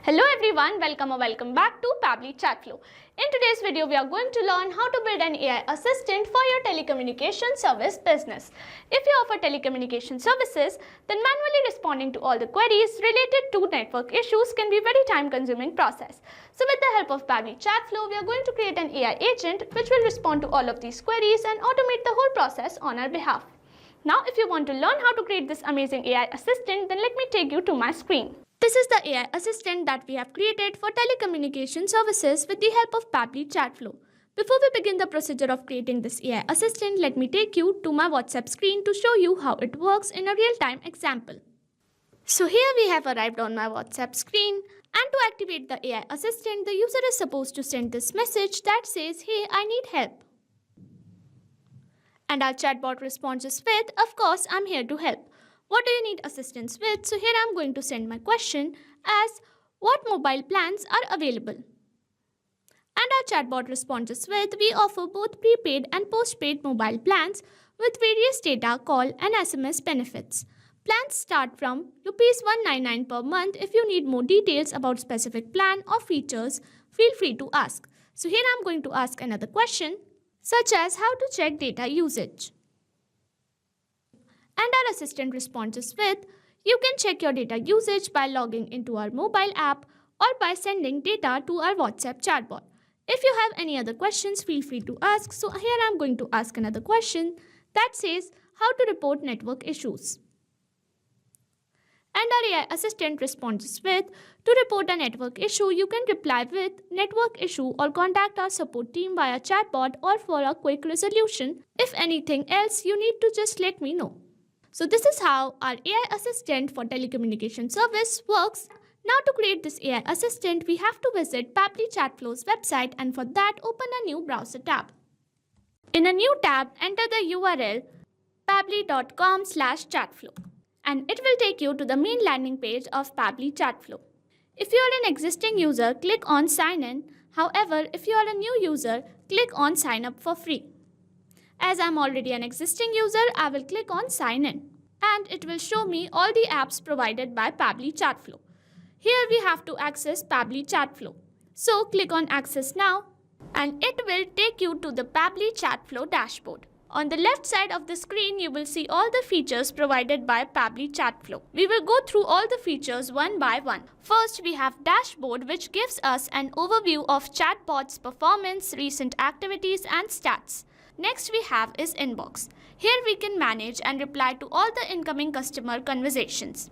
Hello everyone, welcome back to Pabbly Chatflow. In today's video, we are going to learn how to build an AI assistant for your telecommunication service business. If you offer telecommunication services, then manually responding to all the queries related to network issues can be a very time-consuming process. So with the help of Pabbly Chatflow, we are going to create an AI agent which will respond to all of these queries and automate the whole process on our behalf. Now, if you want to learn how to create this amazing AI assistant, then let me take you to my screen. This is the AI assistant that we have created for telecommunication services with the help of Pabbly Chatflow. Before we begin the procedure of creating this AI assistant, let me take you to my WhatsApp screen to show you how it works in a real-time example. So here we have arrived on my WhatsApp screen, and to activate the AI assistant, the user is supposed to send this message that says, "Hey, I need help." And our chatbot responds with, "Of course, I'm here to help. What do you need assistance with?" So here I'm going to send my question as, "What mobile plans are available?" And our chatbot responds with, "We offer both prepaid and postpaid mobile plans with various data, call and SMS benefits. Plans start from ₹199 per month. If you need more details about specific plan or features, feel free to ask." So here I'm going to ask another question, such as how to check data usage. And our assistant responds with, "You can check your data usage by logging into our mobile app or by sending data to our WhatsApp chatbot. If you have any other questions, feel free to ask." So here I'm going to ask another question that says, "How to report network issues?" And our AI assistant responds with, "To report a network issue, you can reply with network issue or contact our support team via chatbot or for a quick resolution. If anything else, you need to just let me know." So this is how our AI assistant for telecommunication service works. Now to create this AI assistant, we have to visit Pabbly Chatflow's website, and for that open a new browser tab. In a new tab, enter the URL pabbly.com/chatflow and it will take you to the main landing page of Pabbly Chatflow. If you are an existing user, click on sign in. However, if you are a new user, click on sign up for free. As I'm already an existing user, I will click on sign in and it will show me all the apps provided by Pabbly Chatflow. Here we have to access Pabbly Chatflow. So click on access now and it will take you to the Pabbly Chatflow dashboard. On the left side of the screen, you will see all the features provided by Pabbly Chatflow. We will go through all the features one by one. First, we have dashboard, which gives us an overview of chatbot's performance, recent activities and stats. Next we have is inbox. Here we can manage and reply to all the incoming customer conversations.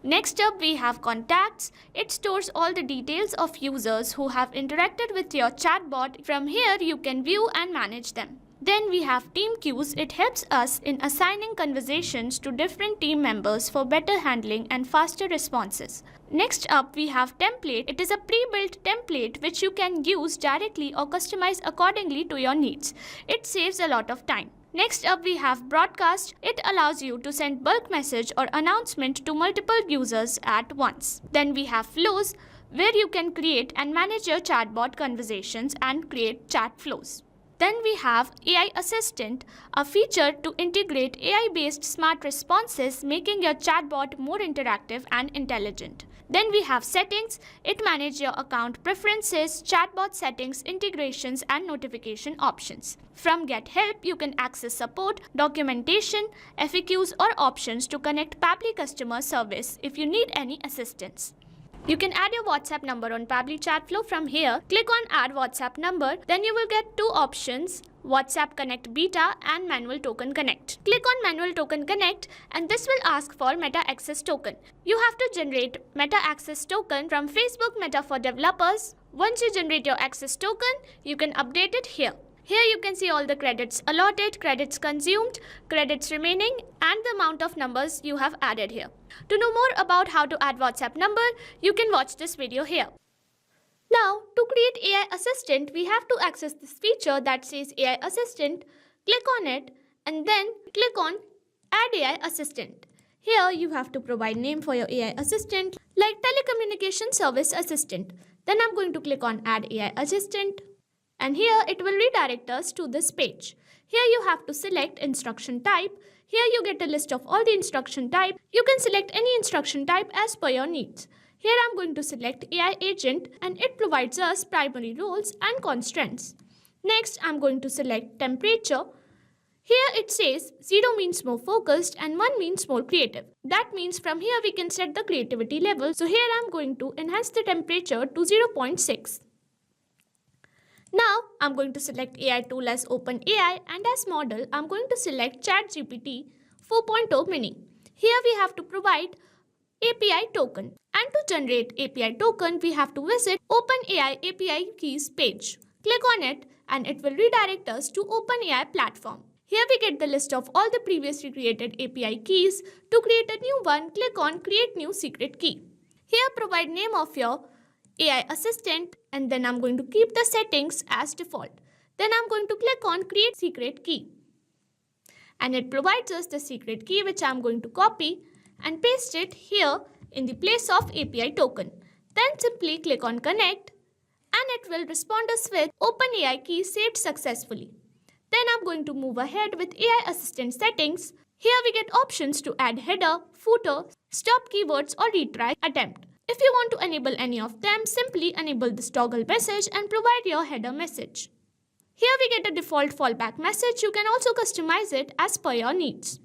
Next up we have contacts. It stores all the details of users who have interacted with your chatbot. From here you can view and manage them. Then we have team queues. It helps us in assigning conversations to different team members for better handling and faster responses. Next up we have template. It is a pre-built template which you can use directly or customize accordingly to your needs. It saves a lot of time. Next up we have broadcast. It allows you to send bulk message or announcement to multiple users at once. Then we have flows, where you can create and manage your chatbot conversations and create chat flows. Then we have AI Assistant, a feature to integrate AI-based smart responses, making your chatbot more interactive and intelligent. Then we have settings. It manages your account preferences, chatbot settings, integrations and notification options. From Get Help, you can access support, documentation, FAQs or options to connect Pabbly customer service if you need any assistance. You can add your WhatsApp number on Pabbly Chatflow. From here, click on Add WhatsApp Number. Then you will get two options, WhatsApp Connect Beta and Manual Token Connect. Click on Manual Token Connect and this will ask for Meta Access Token. You have to generate Meta Access Token from Facebook Meta for Developers. Once you generate your access token, you can update it here. Here you can see all the credits allotted, credits consumed, credits remaining and the amount of numbers you have added here. To know more about how to add WhatsApp number, you can watch this video here. Now, to create AI Assistant, we have to access this feature that says AI Assistant. Click on it and then click on Add AI Assistant. Here you have to provide name for your AI Assistant like Telecommunication Service Assistant. Then I'm going to click on Add AI Assistant. And here it will redirect us to this page. Here you have to select instruction type. Here you get a list of all the instruction type. You can select any instruction type as per your needs. Here I'm going to select AI agent and it provides us primary roles and constraints. Next, I'm going to select temperature. Here it says 0 means more focused and 1 means more creative. That means from here we can set the creativity level. So here I'm going to enhance the temperature to 0.6. Now I'm going to select AI tool as OpenAI and as model I'm going to select ChatGPT 4.0 mini. Here we have to provide API token, and to generate API token we have to visit OpenAI API keys page. Click on it and it will redirect us to OpenAI platform. Here we get the list of all the previously created API keys. To create a new one, click on create new secret key. Here provide name of your AI assistant and then I'm going to keep the settings as default. Then I'm going to click on create secret key. And it provides us the secret key which I'm going to copy and paste it here in the place of API token. Then simply click on connect and it will respond us with OpenAI key saved successfully. Then I'm going to move ahead with AI assistant settings. Here we get options to add header, footer, stop keywords or retry attempt. If you want to enable any of them, simply enable this toggle message and provide your header message. Here we get a default fallback message. You can also customize it as per your needs.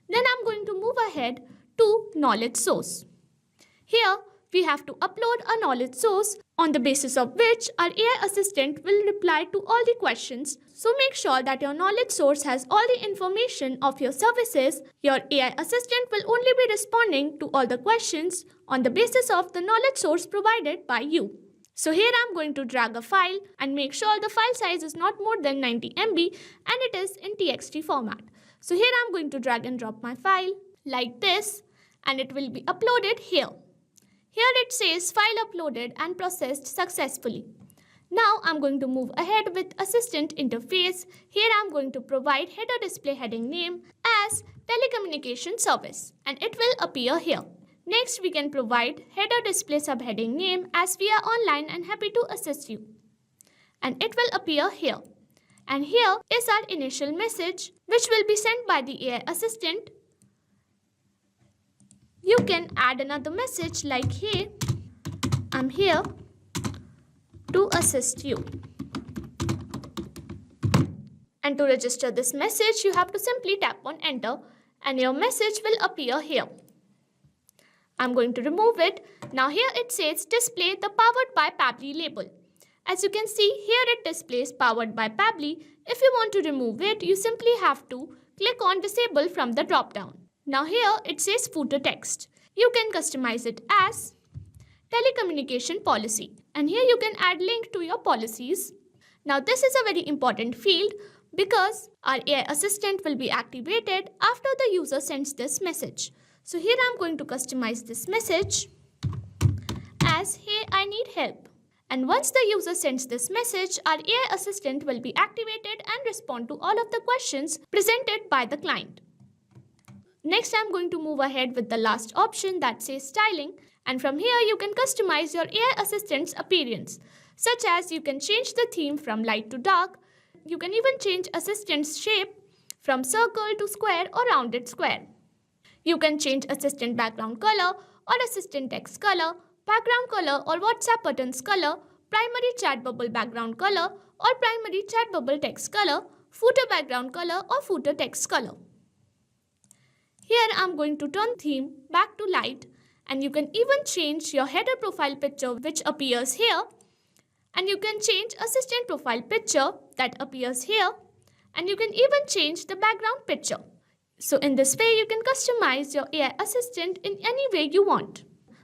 Then I'm going to move ahead to knowledge source. Here we have to upload a knowledge source on the basis of which our AI assistant will reply to all the questions. So make sure that your knowledge source has all the information of your services. Your AI assistant will only be responding to all the questions on the basis of the knowledge source provided by you. So here I'm going to drag a file and make sure the file size is not more than 90 MB and it is in TXT format. So here I'm going to drag and drop my file like this and it will be uploaded here. Here it says file uploaded and processed successfully. Now I'm going to move ahead with assistant interface. Here I'm going to provide header display heading name as telecommunication service and it will appear here. Next we can provide header display subheading name as we are online and happy to assist you. And it will appear here. And here is our initial message which will be sent by the AI assistant. You can add another message like, hey, I'm here to assist you. And to register this message, you have to simply tap on enter and your message will appear here. I'm going to remove it. Now here it says display the powered by Pabbly label. As you can see, here it displays powered by Pabbly. If you want to remove it, you simply have to click on disable from the drop down. Now here it says footer text. You can customize it as telecommunication policy and here you can add link to your policies. Now this is a very important field because our AI assistant will be activated after the user sends this message. So here I'm going to customize this message as hey, I need help. And once the user sends this message, our AI assistant will be activated and respond to all of the questions presented by the client. Next, I'm going to move ahead with the last option that says styling. And from here, you can customize your AI assistant's appearance, such as you can change the theme from light to dark. You can even change assistant's shape from circle to square or rounded square. You can change assistant background color or assistant text color, background color or WhatsApp buttons color, primary chat bubble background color or primary chat bubble text color, footer background color or footer text color. Here I'm going to turn theme back to light and you can even change your header profile picture which appears here and you can change assistant profile picture that appears here and you can even change the background picture. So in this way you can customize your AI assistant in any way you want.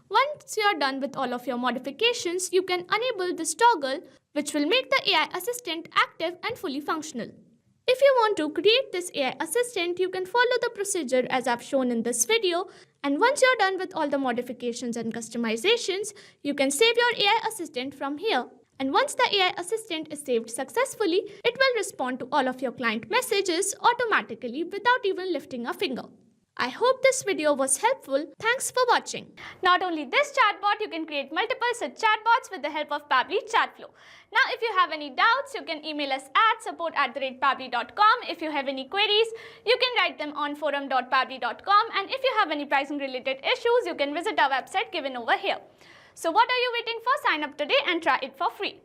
Once you are done with all of your modifications, you can enable this toggle which will make the AI assistant active and fully functional. If you want to create this AI assistant, you can follow the procedure as I've shown in this video. And once you're done with all the modifications and customizations, you can save your AI assistant from here. And once the AI assistant is saved successfully, it will respond to all of your client messages automatically without even lifting a finger. I hope this video was helpful. Thanks for watching. Not only this chatbot, you can create multiple such chatbots with the help of Pabbly Chatflow. Now, if you have any doubts, you can email us at support@pabbly.com. If you have any queries, you can write them on forum.pabbly.com. And if you have any pricing related issues, you can visit our website given over here. So what are you waiting for? Sign up today and try it for free.